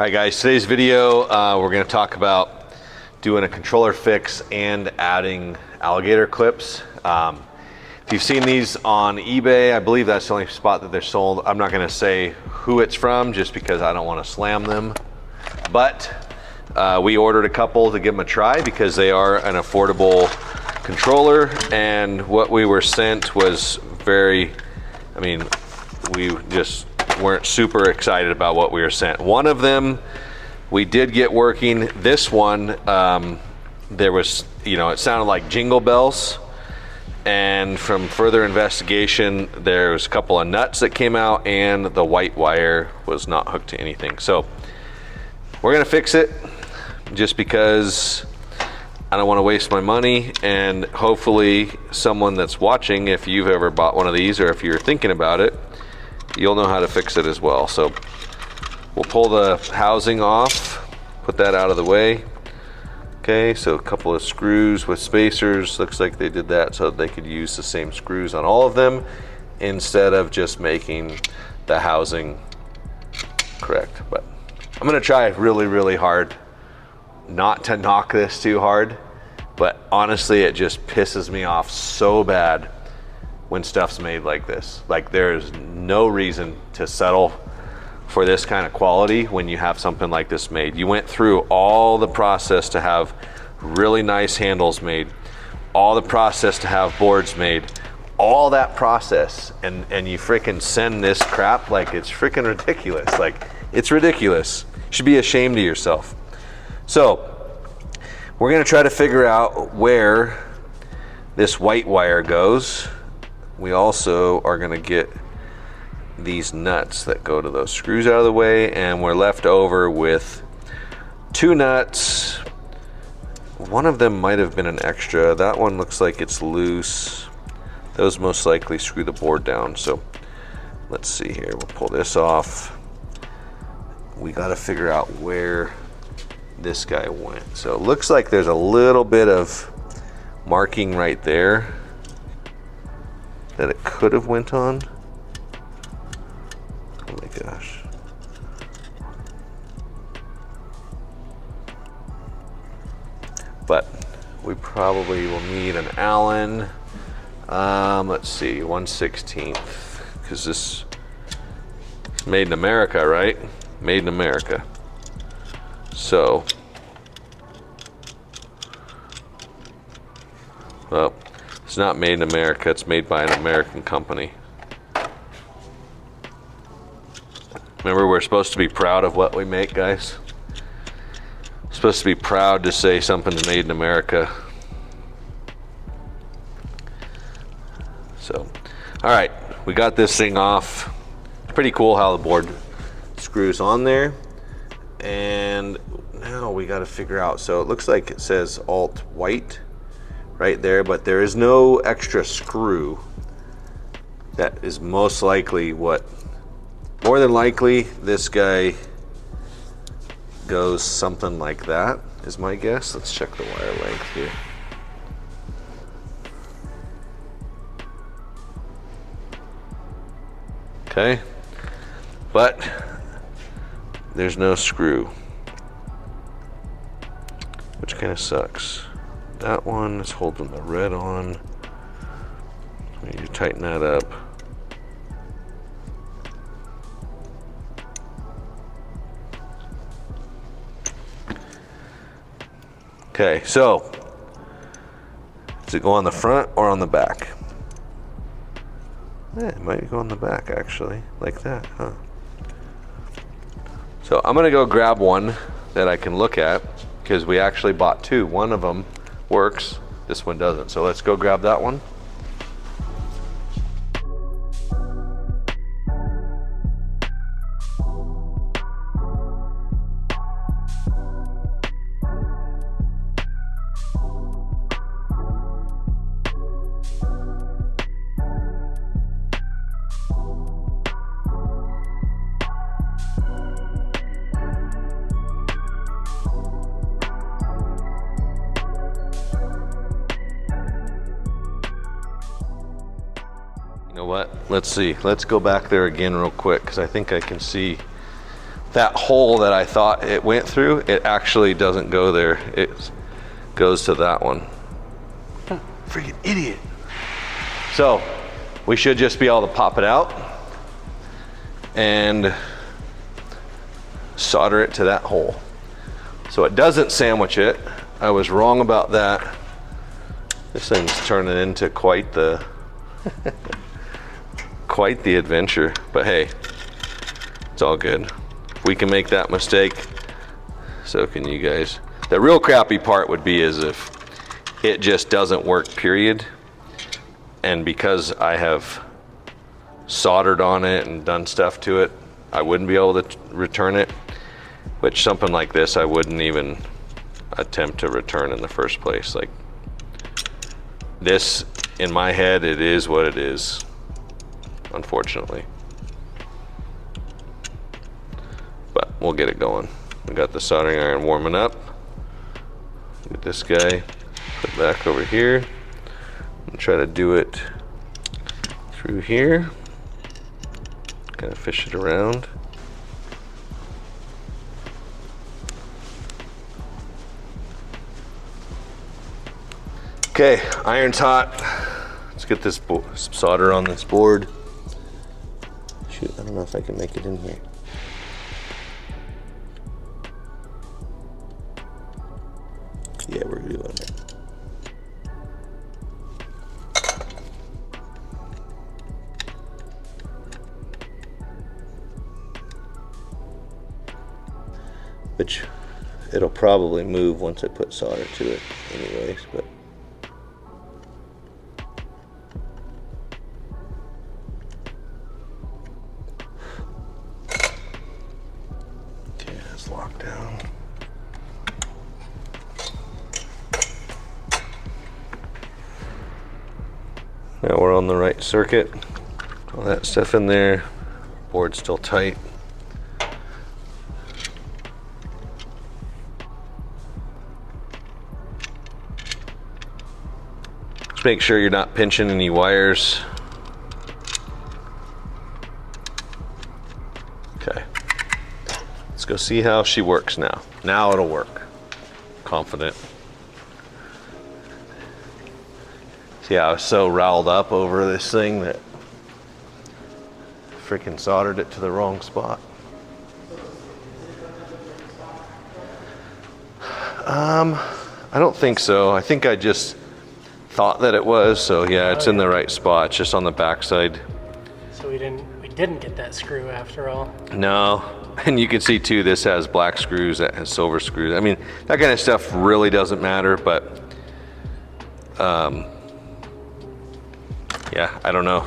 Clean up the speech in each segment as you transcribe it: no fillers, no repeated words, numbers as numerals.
Hi guys, today's video we're going to talk about doing a controller fix and adding alligator clips. If you've seen these on eBay, I believe that's the only spot that they're sold. I'm not going to say who it's from just because I don't want to slam them. But we ordered a couple to give them a try because they are an affordable controller, and what we were sent was we just weren't super excited about what we were sent. One of them we did get working. This one, there was, it sounded like jingle bells. And from further investigation, there's a couple of nuts that came out and the white wire was not hooked to anything. So we're gonna fix it just because I don't want to waste my money, and hopefully someone that's watching, if you've ever bought one of these or if you're thinking about it, you'll know how to fix it as well. So we'll pull the housing off, put that out of the way. Okay, so a couple of screws with spacers. Looks like they did that so they could use the same screws on all of them instead of just making the housing correct. But I'm gonna try really, really hard not to knock this too hard, but honestly, it just pisses me off so bad when stuff's made like this. Like, there's no reason to settle for this kind of quality when you have something like this made. You went through all the process to have really nice handles made, all the process to have boards made, all that process, and you freaking send this crap. Like, it's freaking ridiculous. Like, it's ridiculous. You should be ashamed of yourself. So we're gonna try to figure out where this white wire goes. We also are gonna get these nuts that go to those screws out of the way, and we're left over with two nuts. One of them might have been an extra. That one looks like it's loose. Those most likely screw the board down. So let's see here. We'll pull this off. We got to figure out where this guy went. So it looks like there's a little bit of marking right there that it could have went on. Oh my gosh. But we probably will need an Allen. Let's see, 1/16, because this is made in America, right? Made in America. So, well, it's not made in America, it's made by an American company. Remember, we're supposed to be proud of what we make, guys. We're supposed to be proud to say something's made in America. So, all right, we got this thing off. It's pretty cool how the board screws on there. And now we got to figure out, so it looks like it says alt white right there, but there is no extra screw. That is most likely what, more than likely, this guy goes something like that, is my guess. Let's check the wire length here. Okay, but there's no screw, which kind of sucks. That one is holding the red on. We need to tighten that up. Okay, so does it go on the front or on the back? It might go on the back, actually, like that, huh? So I'm gonna go grab one that I can look at, because we actually bought two. One of them works, this one doesn't. So let's go grab that one. You know what? Let's see. Let's go back there again real quick, because I think I can see that hole that I thought it went through, it actually doesn't go there. It goes to that one. Freaking idiot. So we should just be able to pop it out and solder it to that hole. So it doesn't sandwich it. I was wrong about that. This thing's turning into quite the quite the adventure, but hey, it's all good. We can make that mistake, so can you guys. The real crappy part would be is if it just doesn't work, period. And because I have soldered on it and done stuff to it, I wouldn't be able to return it, which something like this I wouldn't even attempt to return in the first place. Like this, in my head, it is what it is, unfortunately. But we'll get it going. We got the soldering iron warming up. Get this guy put back over here and try to do it through here. Kind of fish it around. Okay, iron's hot. Let's get this solder on this board. Shoot, I don't know if I can make it in here. Yeah, we're doing it. Which it'll probably move once I put solder to it anyways, but okay, it's locked down. Now we're on the right circuit. All that stuff in there. Board's still tight. Just make sure you're not pinching any wires. Okay. Let's go see how she works now. Now it'll work. Confident. See, I was so riled up over this thing that freaking soldered it to the wrong spot. I don't think so. I think I just thought that it was, so yeah, it's in the right spot. It's just on the back side. So we didn't get that screw after all. No, and you can see too, this has black screws, that has silver screws. I mean, that kind of stuff really doesn't matter, but yeah, I don't know.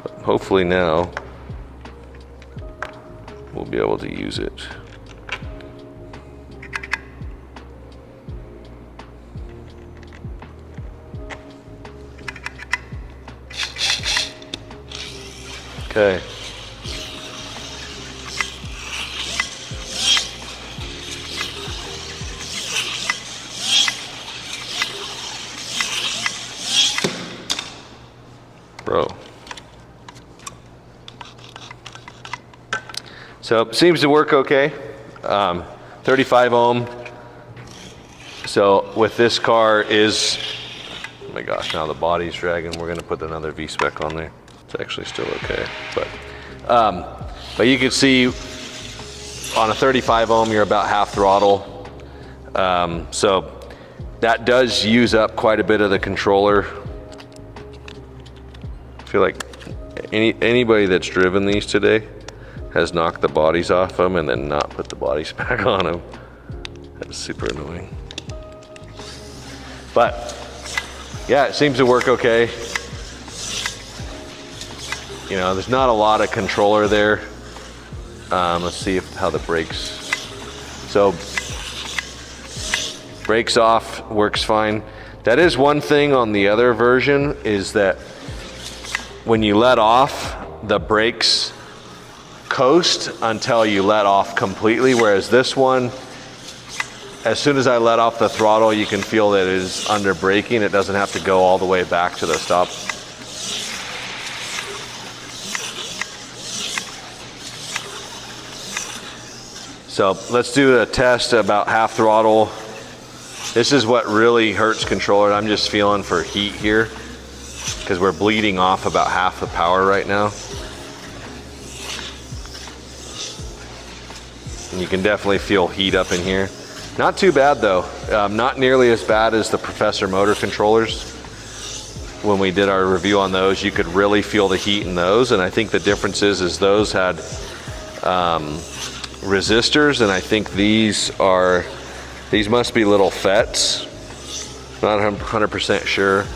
But hopefully now we'll be able to use it. Okay. Bro. So it seems to work okay. 35 ohm. So with this car is, oh my gosh, now the body's dragging. We're gonna put another V-spec on there. It's actually still okay, but you can see on a 35 ohm, you're about half throttle. So that does use up quite a bit of the controller. I feel like anybody that's driven these today has knocked the bodies off them and then not put the bodies back on them. That's super annoying. But yeah, it seems to work okay. You know, there's not a lot of controller there. Let's see how the brakes. So brakes off, works fine. That is one thing on the other version, is that when you let off, the brakes coast until you let off completely, whereas this one, as soon as I let off the throttle, you can feel that it is under braking. It doesn't have to go all the way back to the stop. So let's do a test about half throttle. This is what really hurts controller. I'm just feeling for heat here because we're bleeding off about half the power right now. And you can definitely feel heat up in here. Not too bad though. Not nearly as bad as the Professor motor controllers. When we did our review on those, you could really feel the heat in those. And I think the difference is those had resistors, and I think these must be little FETs. Not 100% sure,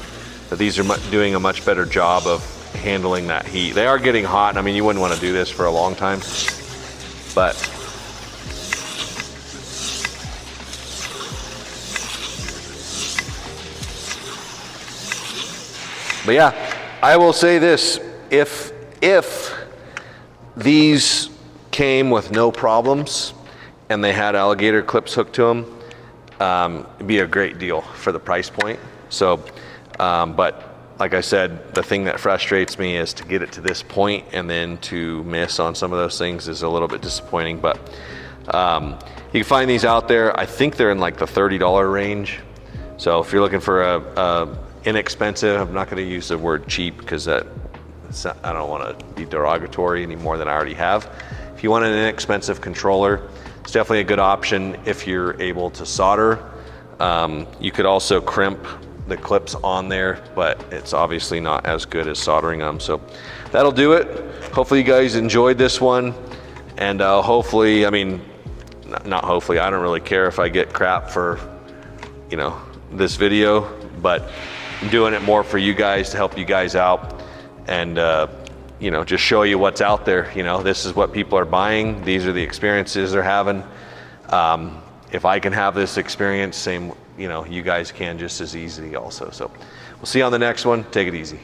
but these are doing a much better job of handling that heat. They are getting hot, and I mean, you wouldn't want to do this for a long time, but yeah, I will say this, if these came with no problems and they had alligator clips hooked to them, it'd be a great deal for the price point. So, but like I said, the thing that frustrates me is to get it to this point and then to miss on some of those things is a little bit disappointing. But you can find these out there. I think they're in like the $30 range. So if you're looking for a inexpensive, I'm not going to use the word cheap because I don't want to be derogatory any more than I already have. If you want an inexpensive controller, it's definitely a good option if you're able to solder. You could also crimp the clips on there, but it's obviously not as good as soldering them. So that'll do it. Hopefully you guys enjoyed this one, and hopefully, I mean, not hopefully, I don't really care if I get crap for, you know, this video, but I'm doing it more for you guys to help you guys out and you know, just show you what's out there. You know, this is what people are buying. These are the experiences they're having. If I can have this experience, same, you know, you guys can just as easy also. So we'll see you on the next one. Take it easy.